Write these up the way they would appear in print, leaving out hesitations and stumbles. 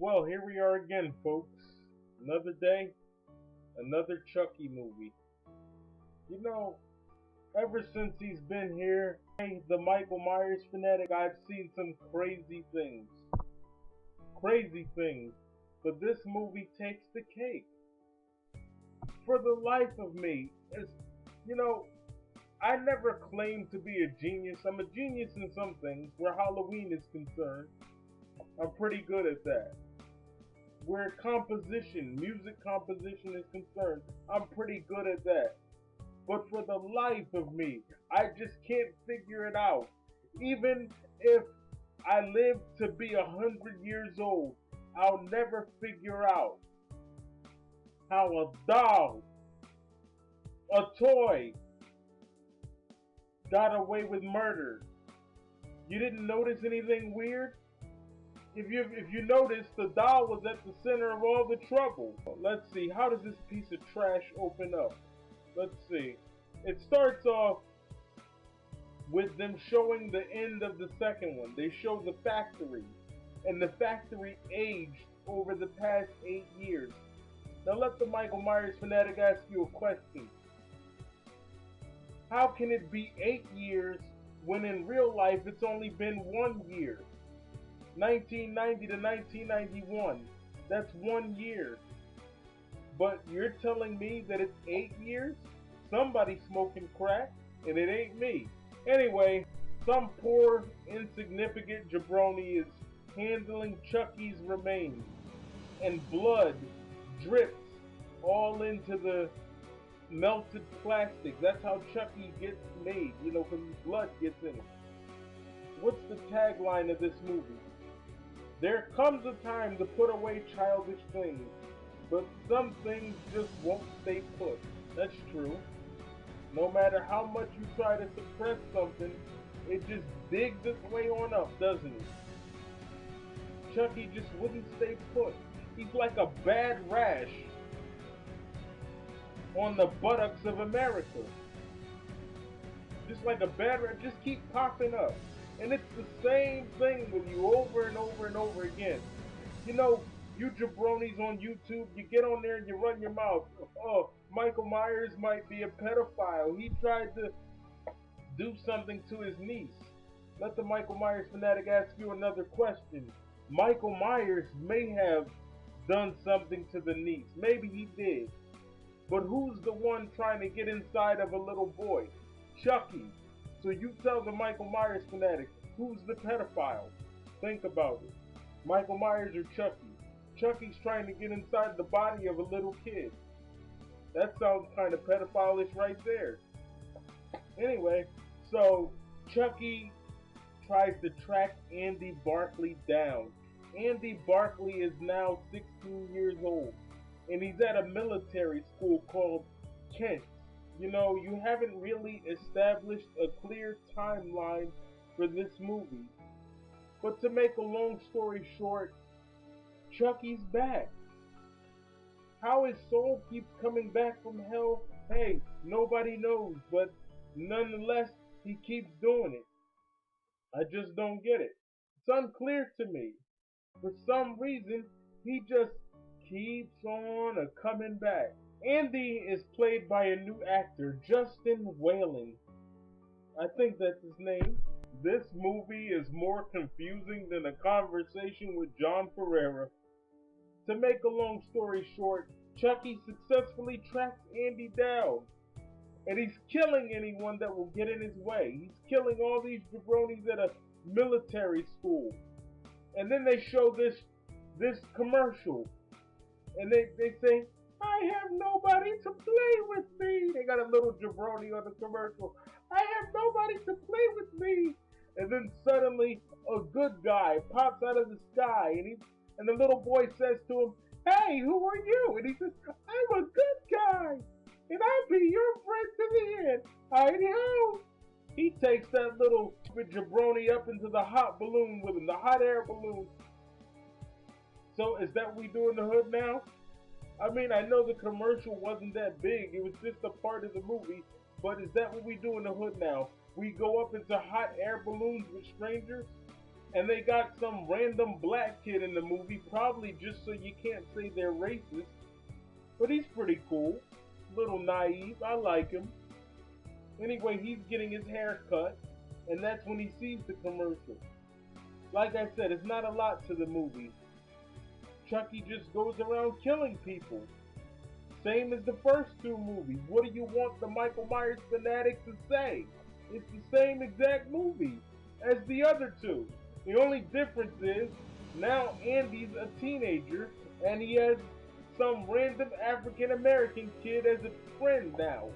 Well, here we are again, folks. Another day, another Chucky movie. You know, ever since he's been here, the Michael Myers fanatic, I've seen some crazy things. Crazy things. But this movie takes the cake. For the life of me, you know, I never claimed to be a genius. I'm a genius in some things. Where Halloween is concerned, I'm pretty good at that. Where music composition is concerned, I'm pretty good at that. But for the life of me, I just can't figure it out. Even if I live to be 100 years old, I'll never figure out how a doll, a toy, got away with murder. You didn't notice anything weird? If you notice, the doll was at the center of all the trouble. Let's see, how does this piece of trash open up? Let's see. It starts off with them showing the end of the second one. They show the factory, and the factory aged over the past 8 years. Now let the Michael Myers fanatic ask you a question. How can it be 8 years when in real life it's only been 1 year? 1990 to 1991. That's 1 year. But you're telling me that it's 8 years? Somebody's smoking crack, and it ain't me. Anyway, some poor, insignificant jabroni is handling Chucky's remains, and blood drips all into the melted plastic. That's how Chucky gets made, because blood gets in it. What's the tagline of this movie? There comes a time to put away childish things, but some things just won't stay put. That's true. No matter how much you try to suppress something, it just digs its way on up, doesn't it? Chucky just wouldn't stay put. He's like a bad rash on the buttocks of America. Just like a bad rash, just keep popping up. And it's the same thing with you over and over and over again. You jabronis on YouTube, you get on there and you run your mouth. Oh, Michael Myers might be a pedophile. He tried to do something to his niece. Let the Michael Myers fanatic ask you another question. Michael Myers may have done something to the niece. Maybe he did. But who's the one trying to get inside of a little boy? Chucky. So you tell the Michael Myers fanatic, who's the pedophile? Think about it. Michael Myers or Chucky? Chucky's trying to get inside the body of a little kid. That sounds kind of pedophile-ish right there. Anyway, so Chucky tries to track Andy Barclay down. Andy Barclay is now 16 years old, and he's at a military school called Kent. You haven't really established a clear timeline for this movie. But to make a long story short, Chucky's back. How his soul keeps coming back from hell, hey, nobody knows, but nonetheless, he keeps doing it. I just don't get it. It's unclear to me. For some reason, he just keeps on coming back. Andy is played by a new actor, Justin Whalin. I think that's his name. This movie is more confusing than a conversation with John Ferreira. To make a long story short, Chucky successfully tracks Andy down. And he's killing anyone that will get in his way. He's killing all these jabronis at a military school. And then they show this commercial. And they say, I have nobody to play with me. They got a little jabroni on the commercial. I have nobody to play with me. And then suddenly a good guy pops out of the sky, and the little boy says to him, hey, who are you? And he says, I'm a good guy, and I'll be your friend to the end. Hi-ho. He takes that little jabroni up into the hot balloon with him, the hot air balloon. So is that what we do in the hood now? I mean, I know the commercial wasn't that big. It was just a part of the movie. But is that what we do in the hood now? We go up into hot air balloons with strangers? And they got some random black kid in the movie, probably just so you can't say they're racist. But he's pretty cool. Little naive. I like him. Anyway, he's getting his hair cut, and that's when he sees the commercial. Like I said, it's not a lot to the movie. Chucky just goes around killing people. Same as the first two movies. What do you want the Michael Myers fanatic to say? It's the same exact movie as the other two. The only difference is now Andy's a teenager and he has some random African American kid as a friend now.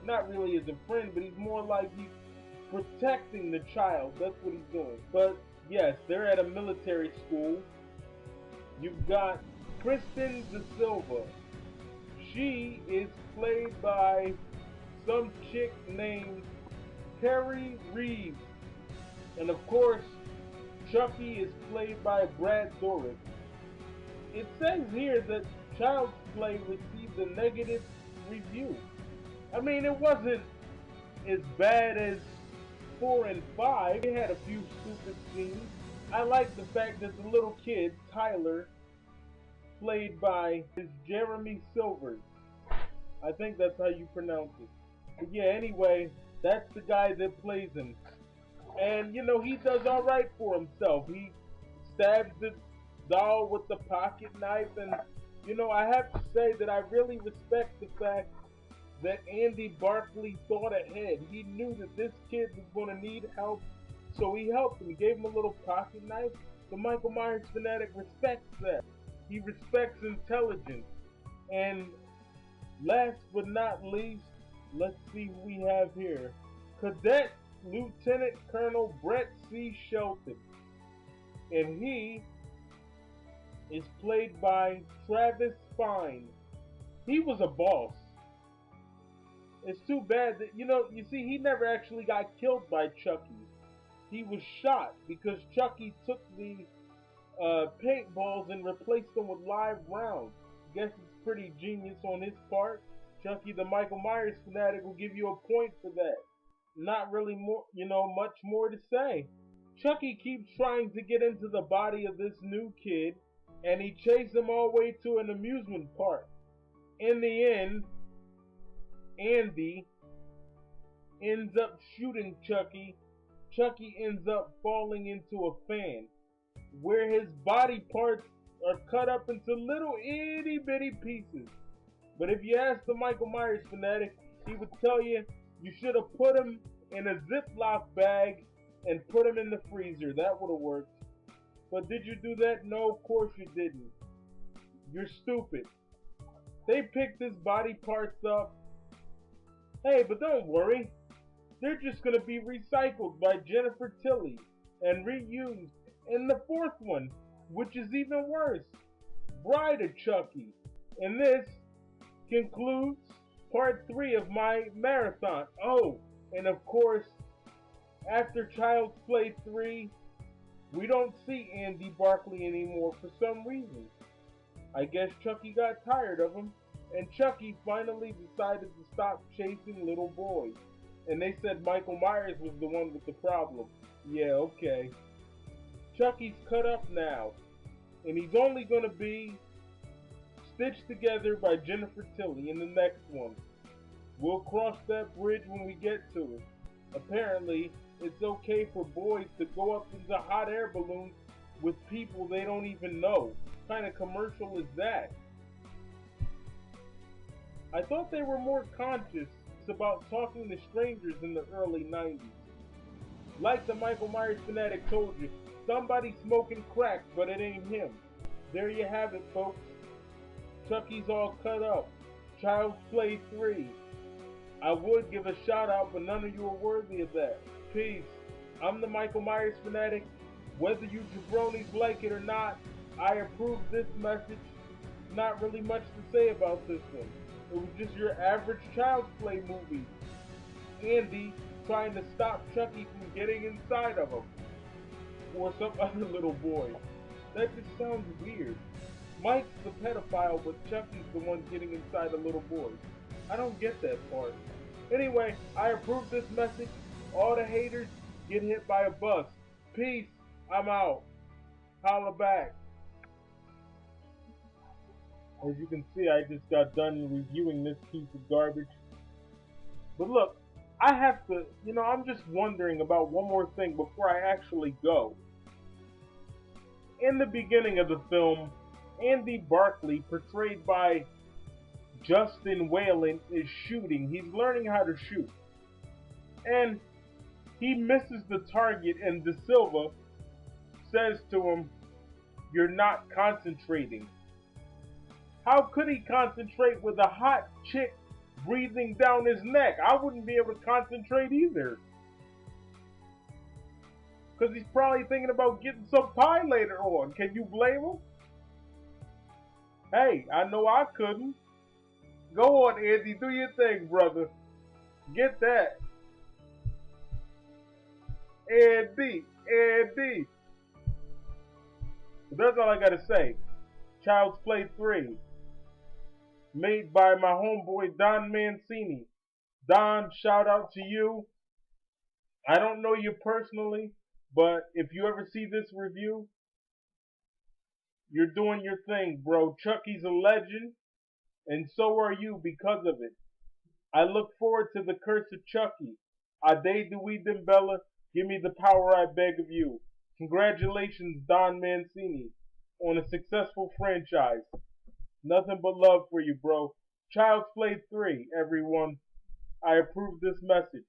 Not really as a friend, but he's more like he's protecting the child. That's what he's doing. But yes, they're at a military school. You've got Kristen De Silva. She is played by some chick named Terry Reeves. And of course, Chucky is played by Brad Dourif. It says here that Child's Play received a negative review. I mean, it wasn't as bad as 4 and 5. It had a few stupid scenes. I like the fact that the little kid, Tyler, played by Jeremy Silvers. I think that's how you pronounce it. But yeah, anyway, that's the guy that plays him. And, you know, he does alright for himself. He stabs the doll with the pocket knife. And, you know, I have to say that I really respect the fact that Andy Barclay thought ahead. He knew that this kid was going to need help, so he helped him. He gave him a little pocket knife. The Michael Myers fanatic respects that. He respects intelligence. And last but not least, let's see who we have here. Cadet Lieutenant Colonel Brett C. Shelton. And he is played by Travis Fine. He was a boss. It's too bad that, you see, he never actually got killed by Chucky. He was shot because Chucky took the paintballs and replaced them with live rounds. Guess it's pretty genius on his part. Chucky the Michael Myers fanatic will give you a point for that. Not really more, much more to say. Chucky keeps trying to get into the body of this new kid, and he chases him all the way to an amusement park. In the end, Andy ends up shooting Chucky. Chucky ends up falling into a fan, where his body parts are cut up into little itty bitty pieces. But if you ask the Michael Myers fanatic, he would tell you you should have put him in a Ziploc bag and put him in the freezer. That would have worked. But did you do that? No, of course you didn't. You're stupid. They picked his body parts up. Hey, but don't worry. They're just going to be recycled by Jennifer Tilly and reused in the fourth one, which is even worse. Bride of Chucky. And this concludes part 3 of my marathon. Oh, and of course, after Child's Play 3, we don't see Andy Barclay anymore for some reason. I guess Chucky got tired of him, and Chucky finally decided to stop chasing little boys. And they said Michael Myers was the one with the problem. Yeah, okay. Chucky's cut up now, and he's only going to be stitched together by Jennifer Tilly in the next one. We'll cross that bridge when we get to it. Apparently, it's okay for boys to go up into hot air balloons with people they don't even know. What kind of commercial is that? I thought they were more conscious about talking to strangers in the early 90s. Like the Michael Myers fanatic told you, somebody smoking crack, but it ain't him. There you have it, folks. Chucky's all cut up. Child's Play 3. I would give a shout out, but none of you are worthy of that. Peace. I'm the Michael Myers fanatic. Whether you jabronis like it or not, I approve this message. Not really much to say about this one. It was just your average Child's Play movie. Andy trying to stop Chucky from getting inside of him. Or some other little boy. That just sounds weird. Mike's the pedophile, but Chucky's the one getting inside the little boy. I don't get that part. Anyway, I approve this message. All the haters get hit by a bus. Peace. I'm out. Holla back. As you can see, I just got done reviewing this piece of garbage. But look, I have to, I'm just wondering about one more thing before I actually go. In the beginning of the film, Andy Barclay, portrayed by Justin Whalin, is shooting. He's learning how to shoot. And he misses the target, and De Silva says to him, "You're not concentrating." How could he concentrate with a hot chick breathing down his neck? I wouldn't be able to concentrate either. Because he's probably thinking about getting some pie later on. Can you blame him? Hey, I know I couldn't. Go on, Andy. Do your thing, brother. Get that. Andy. Andy. But that's all I gotta say. Child's Play 3. Made by my homeboy Don Mancini. Don, shout out to you. I don't know you personally, but if you ever see this review, you're doing your thing, bro. Chucky's a legend, and so are you because of it. I look forward to the Curse of Chucky. Ade Dewey Dembella, give me the power I beg of you. Congratulations, Don Mancini, on a successful franchise. Nothing but love for you, bro. Child's Play 3, everyone. I approve this message.